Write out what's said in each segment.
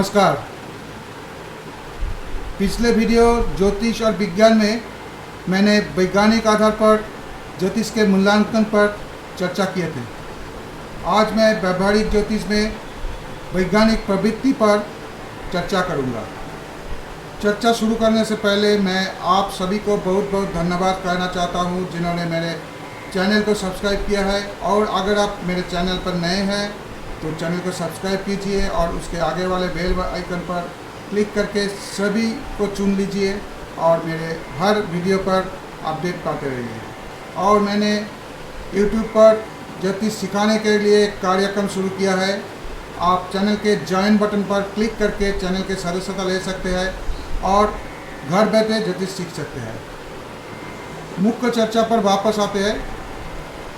नमस्कार। पिछले वीडियो ज्योतिष और विज्ञान में मैंने वैज्ञानिक आधार पर ज्योतिष के मूल्यांकन पर चर्चा किए थे। आज मैं व्यावहारिक ज्योतिष में वैज्ञानिक प्रवृत्ति पर चर्चा करूंगा। चर्चा शुरू करने से पहले मैं आप सभी को बहुत बहुत धन्यवाद कहना चाहता हूं जिन्होंने मेरे चैनल को सब्सक्राइब किया है, और अगर आप मेरे चैनल पर नए हैं तो चैनल को सब्सक्राइब कीजिए और उसके आगे वाले बेल आइकन पर क्लिक करके सभी को चुन लीजिए और मेरे हर वीडियो पर अपडेट पाते रहिए। और मैंने YouTube पर ज्योतिष सिखाने के लिए एक कार्यक्रम शुरू किया है। आप चैनल के ज्वाइन बटन पर क्लिक करके चैनल के सदस्यता ले सकते हैं और घर बैठे ज्योतिष सीख सकते हैं। मुख्य चर्चा पर वापस आते हैं।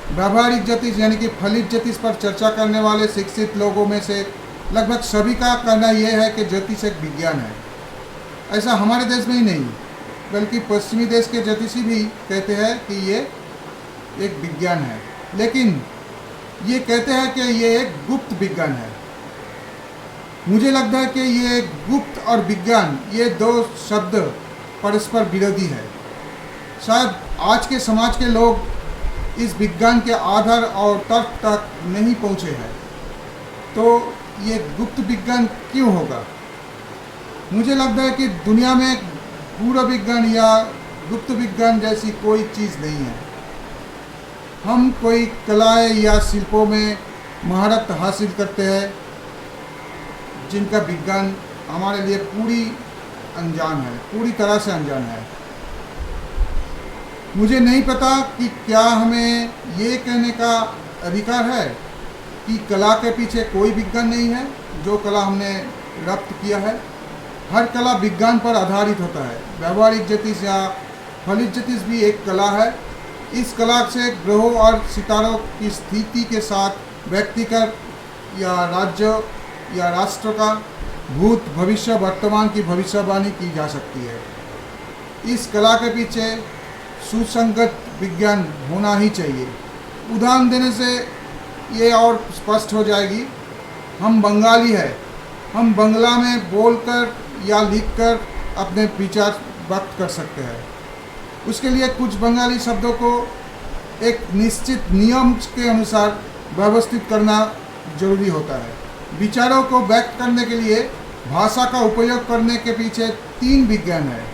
व्यावहारिक ज्योतिष यानी कि फलित ज्योतिष पर चर्चा करने वाले शिक्षित लोगों में से लगभग सभी का कहना यह है कि ज्योतिष एक विज्ञान है। ऐसा हमारे देश में ही नहीं बल्कि पश्चिमी देश के ज्योतिषी भी कहते हैं कि ये एक विज्ञान है, लेकिन ये कहते हैं कि ये एक गुप्त विज्ञान है। मुझे लगता है कि ये गुप्त और विज्ञान ये दो शब्द परस्पर विरोधी है। शायद आज के समाज के लोग इस विज्ञान के आधार और तर्क तक नहीं पहुँचे हैं, तो ये गुप्त विज्ञान क्यों होगा? मुझे लगता है कि दुनिया में पूरा विज्ञान या गुप्त विज्ञान जैसी कोई चीज़ नहीं है। हम कोई कलाएं या शिल्पों में महारत हासिल करते हैं जिनका विज्ञान हमारे लिए पूरी अनजान है, पूरी तरह से अनजान है। मुझे नहीं पता कि क्या हमें ये कहने का अधिकार है कि कला के पीछे कोई विज्ञान नहीं है। जो कला हमने रप्त किया है, हर कला विज्ञान पर आधारित होता है। व्यावहारिक ज्योतिष या फलित ज्योतिष भी एक कला है। इस कला से ग्रहों और सितारों की स्थिति के साथ व्यक्तिगत या राज्य या राष्ट्र का भूत भविष्य वर्तमान की भविष्यवाणी की जा सकती है। इस कला के पीछे सुसंगत विज्ञान होना ही चाहिए। उदाहरण देने से ये और स्पष्ट हो जाएगी। हम बंगाली हैं, हम बंगला में बोलकर या लिखकर अपने विचार व्यक्त कर सकते हैं। उसके लिए कुछ बंगाली शब्दों को एक निश्चित नियम के अनुसार व्यवस्थित करना जरूरी होता है। विचारों को व्यक्त करने के लिए भाषा का उपयोग करने के पीछे 3 विज्ञान है।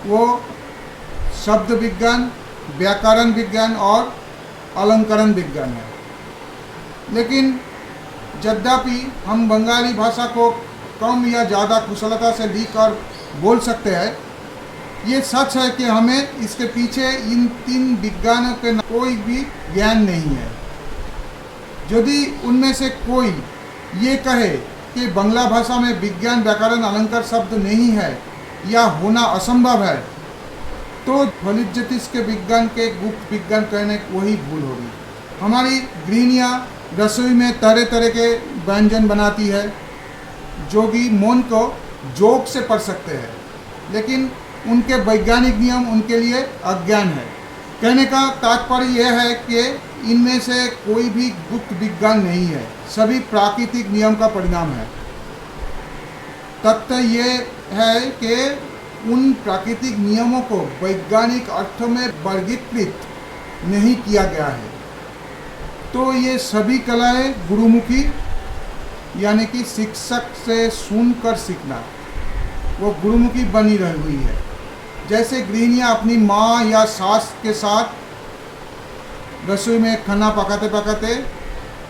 वो शब्द विज्ञान, व्याकरण विज्ञान और अलंकरण विज्ञान है। लेकिन यद्यपि हम बंगाली भाषा को कम या ज़्यादा कुशलता से लिख और बोल सकते हैं, ये सच है कि हमें इसके पीछे इन 3 विज्ञानों के कोई भी ज्ञान नहीं है। यदि उनमें से कोई ये कहे कि बांग्ला भाषा में विज्ञान, व्याकरण, अलंकार शब्द नहीं है या होना असंभव है, तो फलित ज्योतिष के विज्ञान के गुप्त विज्ञान कहने वही भूल होगी। हमारी गृहिणियाँ रसोई में तरह तरह के व्यंजन बनाती है जो कि मन को जोक से पढ़ सकते हैं, लेकिन उनके वैज्ञानिक नियम उनके लिए अज्ञान है। कहने का तात्पर्य यह है कि इनमें से कोई भी गुप्त विज्ञान नहीं है, सभी प्राकृतिक नियम का परिणाम है। तथ्य ये है कि उन प्राकृतिक नियमों को वैज्ञानिक अर्थों में वर्गीकृत नहीं किया गया है। तो ये सभी कलाएं गुरुमुखी यानी कि शिक्षक से सुनकर सीखना, वो गुरुमुखी बनी रही हुई है। जैसे गृहिणियाँ अपनी माँ या सास के साथ रसोई में खाना पकाते पकाते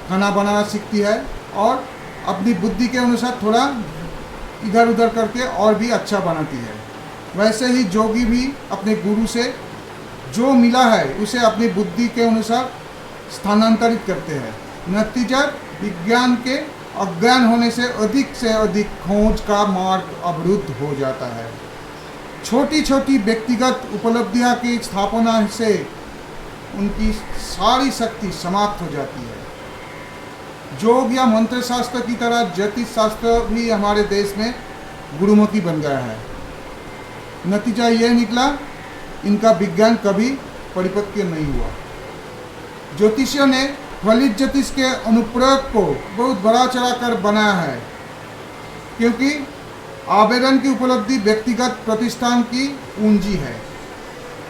खाना बनाना सीखती है और अपनी बुद्धि के अनुसार थोड़ा इधर उधर करके और भी अच्छा बनाती है, वैसे ही योगी भी अपने गुरु से जो मिला है उसे अपनी बुद्धि के अनुसार स्थानांतरित करते हैं। नतीजा विज्ञान के अज्ञान होने से अधिक खोज का मार्ग अवरुद्ध हो जाता है। छोटी छोटी व्यक्तिगत उपलब्धियां की स्थापना से उनकी सारी शक्ति समाप्त हो जाती है। योग या मंत्र शास्त्र की तरह ज्योतिष शास्त्र भी हमारे देश में गुरुमुखी बन गया है। नतीजा यह निकला, इनका विज्ञान कभी परिपक्व नहीं हुआ। ज्योतिषियों ने फलित ज्योतिष के अनुप्रयोग को बहुत बड़ा चढ़ा कर बनाया है। क्योंकि आवेदन की उपलब्धि व्यक्तिगत प्रतिष्ठान की पूंजी है।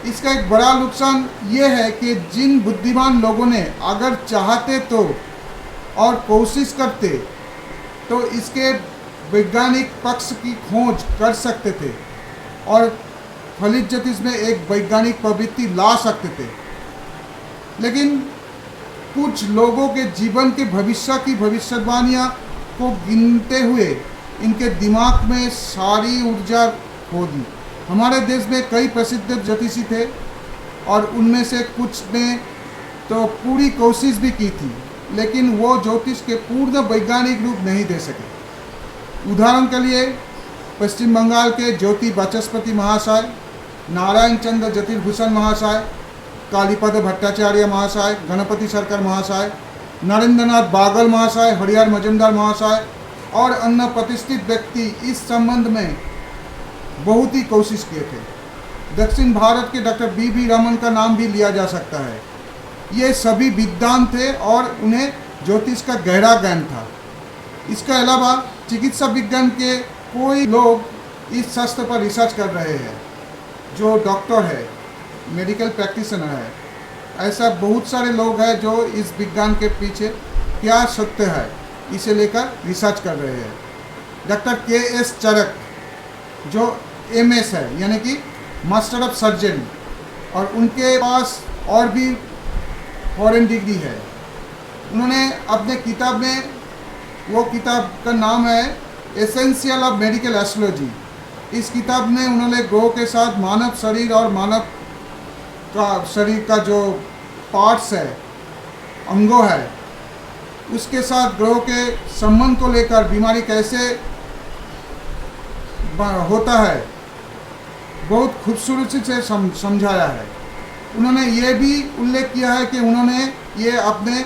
इसका एक बड़ा नुकसान ये है कि जिन बुद्धिमान लोगों ने अगर चाहते तो और कोशिश करते तो इसके वैज्ञानिक पक्ष की खोज कर सकते थे और फलित ज्योतिष में एक वैज्ञानिक प्रवृत्ति ला सकते थे, लेकिन कुछ लोगों के जीवन के भविष्य की भविष्यवाणियाँ को गिनते हुए इनके दिमाग में सारी ऊर्जा खो दी। हमारे देश में कई प्रसिद्ध ज्योतिषी थे और उनमें से कुछ ने तो पूरी कोशिश भी की थी, लेकिन वो ज्योतिष के पूर्ण वैज्ञानिक रूप नहीं दे सके। उदाहरण के लिए पश्चिम बंगाल के ज्योति वाचस्पति महाशय, नारायण चंद्र ज्योतिर्भूषण महाशय, कालीपद भट्टाचार्य महाशय, गणपति सरकार महाशय, नरेंद्रनाथ बागल महाशय, हरिहर मजुमदार महाशय और अन्य प्रतिष्ठित व्यक्ति इस संबंध में बहुत ही कोशिश किए थे। दक्षिण भारत के डॉक्टर बी रमन का नाम भी लिया जा सकता है। ये सभी विद्वान थे और उन्हें ज्योतिष का गहरा ज्ञान था। इसके अलावा चिकित्सा विज्ञान के कोई लोग इस शास्त्र पर रिसर्च कर रहे हैं, जो डॉक्टर है, मेडिकल प्रैक्टिशनर है। ऐसा बहुत सारे लोग हैं जो इस विज्ञान के पीछे क्या सत्य है इसे लेकर रिसर्च कर रहे हैं। Doctor KS. चरक जो MS है, यानी कि मास्टर ऑफ सर्जरी, और उनके पास और भी फॉरेन डिग्री है। उन्होंने अपने किताब में, वो किताब का नाम है एसेंशियल ऑफ मेडिकल एस्ट्रोलॉजी। इस किताब में उन्होंने ग्रह के साथ मानव शरीर और मानव का शरीर का जो पार्ट्स है, अंगों है, उसके साथ ग्रह के संबंध को लेकर बीमारी कैसे होता है बहुत खूबसूरती से समझाया है। उन्होंने ये भी उल्लेख किया है कि उन्होंने ये अपने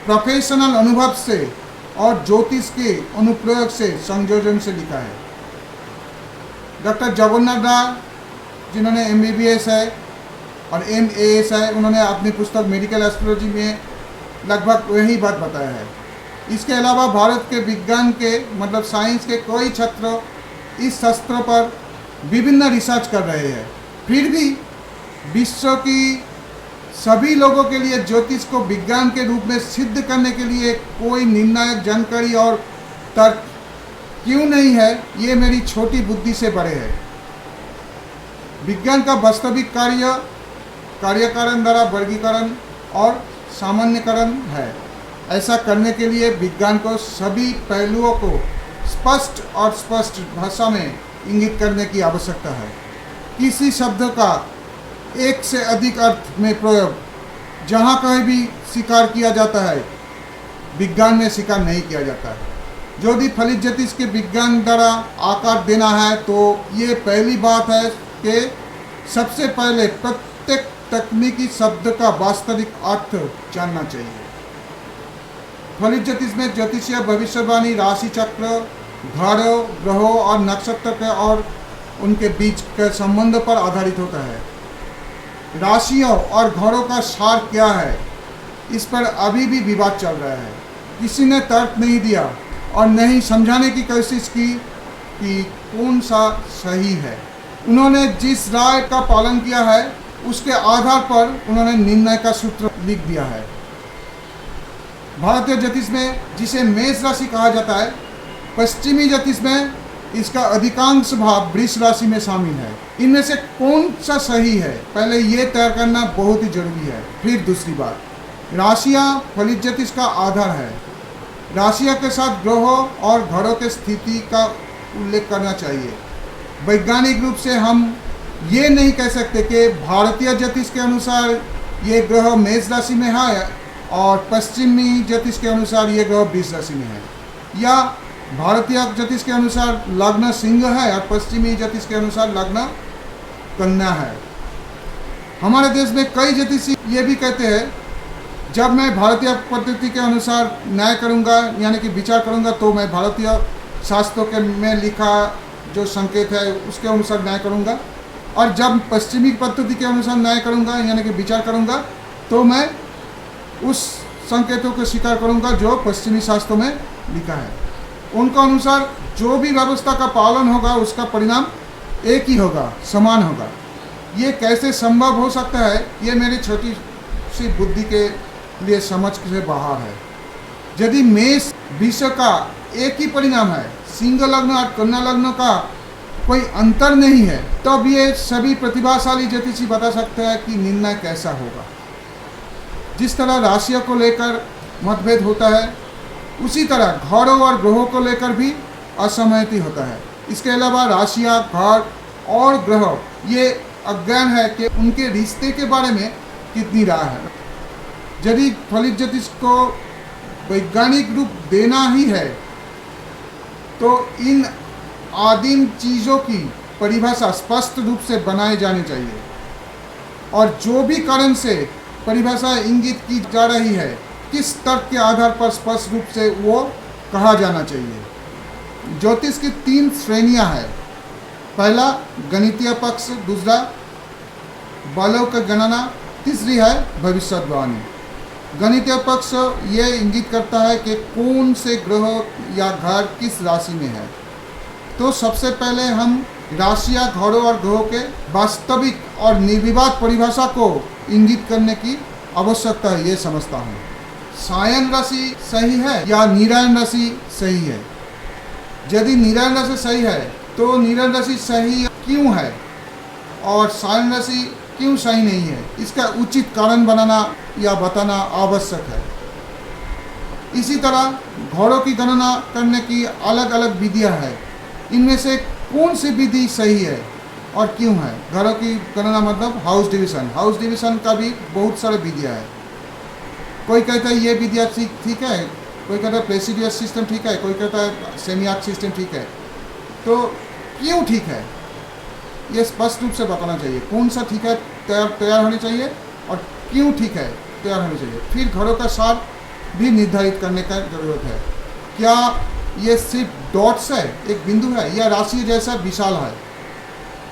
प्रोफेशनल अनुभव से और ज्योतिष के अनुप्रयोग से संयोजन से लिखा है। डॉक्टर जगन्नाथ राव, जिन्होंने MBBS है और MAS है, उन्होंने अपनी पुस्तक मेडिकल एस्ट्रोलॉजी में लगभग वही बात बताया है। इसके अलावा भारत के विज्ञान के मतलब साइंस के कई छात्र इस शास्त्र पर विभिन्न रिसर्च कर रहे हैं। फिर भी विश्व की सभी लोगों के लिए ज्योतिष को विज्ञान के रूप में सिद्ध करने के लिए कोई निर्णायक जानकारी और तर्क क्यों नहीं है, ये मेरी छोटी बुद्धि से बड़े है। विज्ञान का वास्तविक कार्यकारण द्वारा वर्गीकरण और सामान्यकरण है। ऐसा करने के लिए विज्ञान को सभी पहलुओं को स्पष्ट भाषा में इंगित करने की आवश्यकता है। किसी शब्द का एक से अधिक अर्थ में प्रयोग जहाँ कहीं भी स्वीकार किया जाता है, विज्ञान में स्वीकार नहीं किया जाता है। यदि फलित ज्योतिष के विज्ञान द्वारा आकार देना है तो ये पहली बात है कि सबसे पहले प्रत्येक तकनीकी शब्द का वास्तविक अर्थ जानना चाहिए। फलित ज्योतिष में ज्योतिषीय भविष्यवाणी राशि चक्र, घरों, ग्रहों और नक्षत्र के और उनके बीच के संबंध पर आधारित होता है। राशियों और घरों का सार क्या है, इस पर अभी भी विवाद चल रहा है। किसी ने तर्क नहीं दिया और नहीं समझाने की कोशिश की कि कौन सा सही है। उन्होंने जिस राय का पालन किया है उसके आधार पर उन्होंने निर्णय का सूत्र लिख दिया है। भारतीय ज्योतिष में जिसे मेष राशि कहा जाता है, पश्चिमी ज्योतिष में इसका अधिकांश भाग वृष राशि में शामिल है। इनमें से कौन सा सही है, पहले ये तय करना बहुत ही जरूरी है। फिर दूसरी बात, राशियाँ फलित ज्योतिष का आधार है। राशियों के साथ ग्रहों और घरों के स्थिति का उल्लेख करना चाहिए। वैज्ञानिक रूप से हम ये नहीं कह सकते कि भारतीय ज्योतिष के अनुसार ये ग्रह मेष राशि में है और पश्चिमी ज्योतिष के अनुसार ये ग्रह वृष राशि में है, या भारतीय ज्योतिष के अनुसार लग्न सिंह है और पश्चिमी ज्योतिष के अनुसार लग्न कन्या है। हमारे देश में कई ज्योतिषी ये भी कहते हैं, जब मैं भारतीय पद्धति के अनुसार न्याय करूँगा यानी कि विचार करूँगा तो मैं भारतीय शास्त्रों के में लिखा जो संकेत है उसके अनुसार न्याय करूँगा, और जब पश्चिमी पद्धति के अनुसार न्याय करूँगा यानी कि विचार करूँगा तो मैं उस संकेतों को स्वीकार करूँगा जो पश्चिमी शास्त्रों में लिखा है। उनका अनुसार जो भी व्यवस्था का पालन होगा उसका परिणाम एक ही होगा, समान होगा। ये कैसे संभव हो सकता है, ये मेरी छोटी सी बुद्धि के लिए समझ से बाहर है। यदि मेष विषय का एक ही परिणाम है, सिंह लग्न और कन्या लग्न का कोई अंतर नहीं है, तब ये सभी प्रतिभाशाली ज्योतिषी बता सकते हैं कि निर्णय कैसा होगा। जिस तरह राशियों को लेकर मतभेद होता है, उसी तरह घरों और ग्रहों को लेकर भी असहमति होता है। इसके अलावा राशियाँ, घर और ग्रह ये अज्ञान है कि उनके रिश्ते के बारे में कितनी राय है। यदि फलित ज्योतिष को वैज्ञानिक रूप देना ही है तो इन आदिम चीज़ों की परिभाषा स्पष्ट रूप से बनाई जानी चाहिए, और जो भी कारण से परिभाषा इंगित की जा रही है, किस तर्क के आधार पर स्पष्ट रूप से वो कहा जाना चाहिए। ज्योतिष की 3 श्रेणियां हैं। पहला गणितीय पक्ष, दूसरा बलों की गणना, तीसरी है भविष्यवाणी। गणितीय पक्ष ये इंगित करता है कि कौन से ग्रह या घर किस राशि में है। तो सबसे पहले हम राशियाँ, घरों और ग्रहों के वास्तविक और निर्विवाद परिभाषा को इंगित करने की आवश्यकता है, ये समझता हूँ। सायन राशि सही है या नीरायण राशि सही है? यदि नीरायण राशि सही है तो नीरायण राशि सही क्यों है और सायन राशि क्यों सही नहीं है, इसका उचित कारण बनाना या बताना आवश्यक है। इसी तरह घरों की गणना करने की अलग अलग विधियां हैं। इनमें से कौन सी विधि सही है और क्यों है? घरों की गणना मतलब हाउस डिवीजन। हाउस डिवीजन का भी बहुत सारे विधियां हैं। कोई कहता है ये विधियाँ ठीक है, कोई कहता है प्रेसिडियस सिस्टम ठीक है, कोई कहता है सेमियाक सिस्टम ठीक है। तो क्यों ठीक है ये स्पष्ट रूप से बताना चाहिए। कौन सा ठीक है तैयार होनी चाहिए और क्यों ठीक है तैयार होनी चाहिए। फिर घरों का सार भी निर्धारित करने का जरूरत है। क्या ये सिर्फ डॉट्स है, एक बिंदु है, या राशि जैसा विशाल है?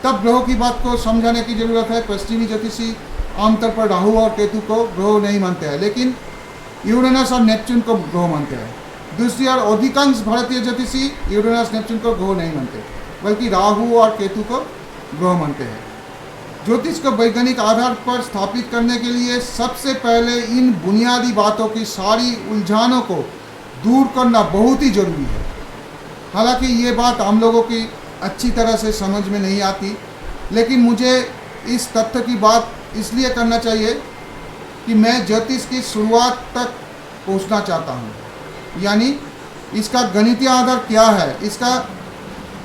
तब ग्रहों की बात को समझाने की जरूरत है। पश्चिमी ज्योतिषी आमतौर पर राहु और केतु को ग्रह नहीं मानते हैं, लेकिन यूरेनस और नेपच्यून को ग्रह मानते हैं। दूसरी ओर अधिकांश भारतीय ज्योतिषी यूरेनस नेपच्यून को ग्रह नहीं मानते, बल्कि राहु और केतु को ग्रह मानते हैं। ज्योतिष को वैज्ञानिक आधार पर स्थापित करने के लिए सबसे पहले इन बुनियादी बातों की सारी उलझानों को दूर करना बहुत ही जरूरी है। हालांकि ये बात हम लोगों की अच्छी तरह से समझ में नहीं आती, लेकिन मुझे इस तथ्य की बात इसलिए करना चाहिए कि मैं ज्योतिष की शुरुआत तक पहुंचना चाहता हूं, यानी इसका गणितीय आधार क्या है, इसका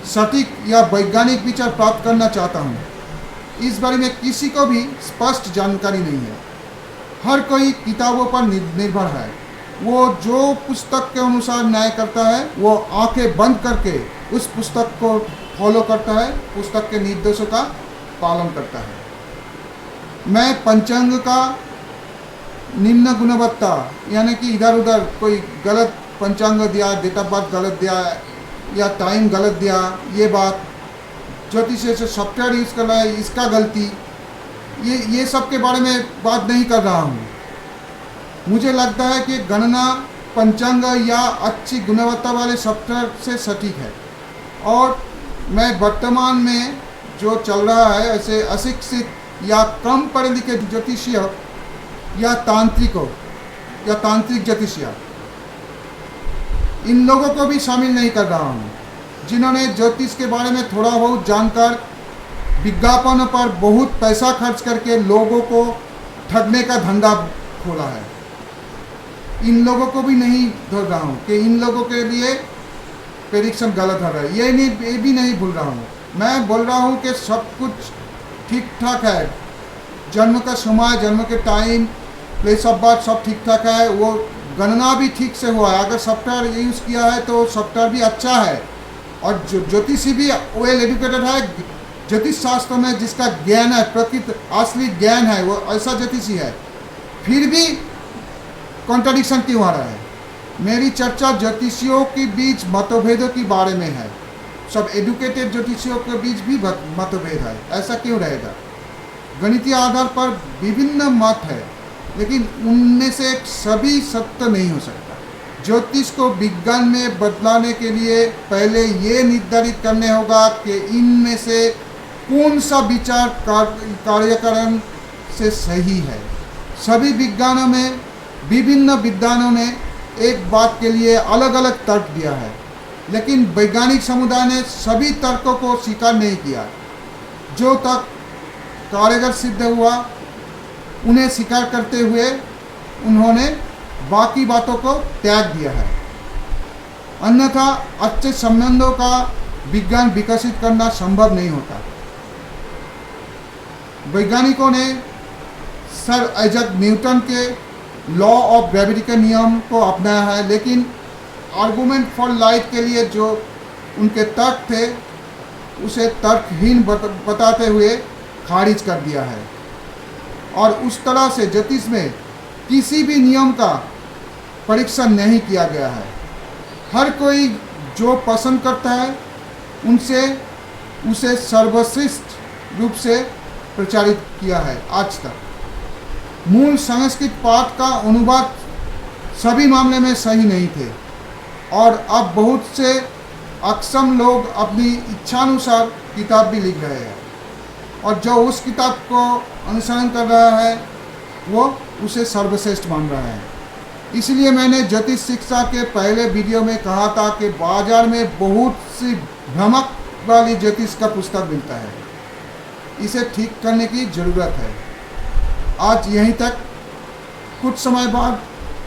सटीक या वैज्ञानिक विचार प्राप्त करना चाहता हूं। इस बारे में किसी को भी स्पष्ट जानकारी नहीं है। हर कोई किताबों पर निर्भर है। वो जो पुस्तक के अनुसार न्याय करता है वो आंखें बंद करके उस पुस्तक को फॉलो करता है, पुस्तक के निर्देशों का पालन करता है। मैं पंचांग का निम्न गुणवत्ता, यानी कि इधर उधर कोई गलत पंचांग दिया, डेट ऑफ बर्थ गलत दिया या टाइम गलत दिया, ये बात ज्योतिष से सॉफ्टवेयर यूज़ कर रहा है इसका गलती, ये सब के बारे में बात नहीं कर रहा हूँ। मुझे लगता है कि गणना पंचांग या अच्छी गुणवत्ता वाले सॉफ्टवेयर से सटीक है, और मैं वर्तमान में जो चल रहा है ऐसे अशिक्षित या कम पढ़े लिखे ज्योतिषीय या तांत्रिकों या तांत्रिक ज्योतिषिया, इन लोगों को भी शामिल नहीं कर रहा हूँ, जिन्होंने ज्योतिष के बारे में थोड़ा बहुत जानकर विज्ञापनों पर बहुत पैसा खर्च करके लोगों को ठगने का धंधा खोला है। इन लोगों को भी नहीं धोल रहा हूँ कि इन लोगों के लिए प्रेडिक्शन गलत हो रहा है, ये भी नहीं भूल रहा हूँ। मैं बोल रहा हूँ कि सब कुछ ठीक ठाक है, जन्म का समय, जन्म के टाइम, प्लेस ऑफ बर्थ सब ठीक ठाक है, वो गणना भी ठीक से हुआ है। अगर सॉफ्टवेयर यूज़ किया है तो सॉफ्टवेयर भी अच्छा है, और ज्योतिषी भी वेल एजुकेटेड है। ज्योतिष शास्त्र में जिसका ज्ञान है, प्रकृत असली ज्ञान है, वो ऐसा ज्योतिषी है। फिर भी कॉन्ट्रडिक्शन क्यों आ रहा है? मेरी चर्चा ज्योतिषियों के बीच मतभेदों के बारे में है। सब एजुकेटेड ज्योतिषियों के बीच भी मतभेद है, ऐसा क्यों रहेगा? गणितीय आधार पर विभिन्न मत है, लेकिन उनमें से सभी सत्य नहीं हो सकता। ज्योतिष को विज्ञान में बदलाने के लिए पहले ये निर्धारित करने होगा कि इनमें से कौन सा विचार कार्यकरण से सही है। सभी विज्ञानों में विभिन्न विद्वानों ने एक बात के लिए अलग अलग तर्क दिया है, लेकिन वैज्ञानिक समुदाय ने सभी तर्कों को स्वीकार नहीं किया। जो तक कारगर सिद्ध हुआ उन्हें स्वीकार करते हुए उन्होंने बाकी बातों को त्याग दिया है। अन्यथा अच्छे संबंधों का विज्ञान विकसित करना संभव नहीं होता। वैज्ञानिकों ने सर आइजैक न्यूटन के लॉ ऑफ ग्रेविटी के नियम को अपनाया है, लेकिन आर्गुमेंट फॉर लाइट के लिए जो उनके तर्क थे उसे तर्कहीन बताते हुए खारिज कर दिया है। और उस तरह से ज्योतिष में किसी भी नियम का परीक्षण नहीं किया गया है। हर कोई जो पसंद करता है उसे सर्वश्रेष्ठ रूप से प्रचारित किया है आज तक। मूल संस्कृत पाठ का अनुवाद सभी मामले में सही नहीं थे और अब बहुत से अक्षम लोग अपनी इच्छानुसार किताब भी लिख रहे हैं और जो उस किताब को अनुसरण कर रहा है वो उसे सर्वश्रेष्ठ मान रहा है। इसलिए मैंने ज्योतिष शिक्षा के पहले वीडियो में कहा था कि बाजार में बहुत सी भ्रामक वाली ज्योतिष का पुस्तक मिलता है, इसे ठीक करने की ज़रूरत है। आज यहीं तक। कुछ समय बाद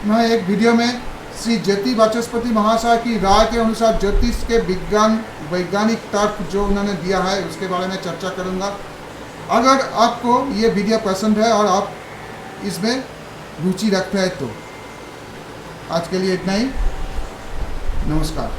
मैं एक वीडियो में श्री ज्योति वाचस्पति महाशय की राय के अनुसार ज्योतिष के वैज्ञानिक तर्क जो उन्होंने दिया है उसके बारे में चर्चा करूंगा। अगर आपको ये वीडियो पसंद है और आप इसमें रुचि रखते हैं तो आज के लिए इतना ही। नमस्कार।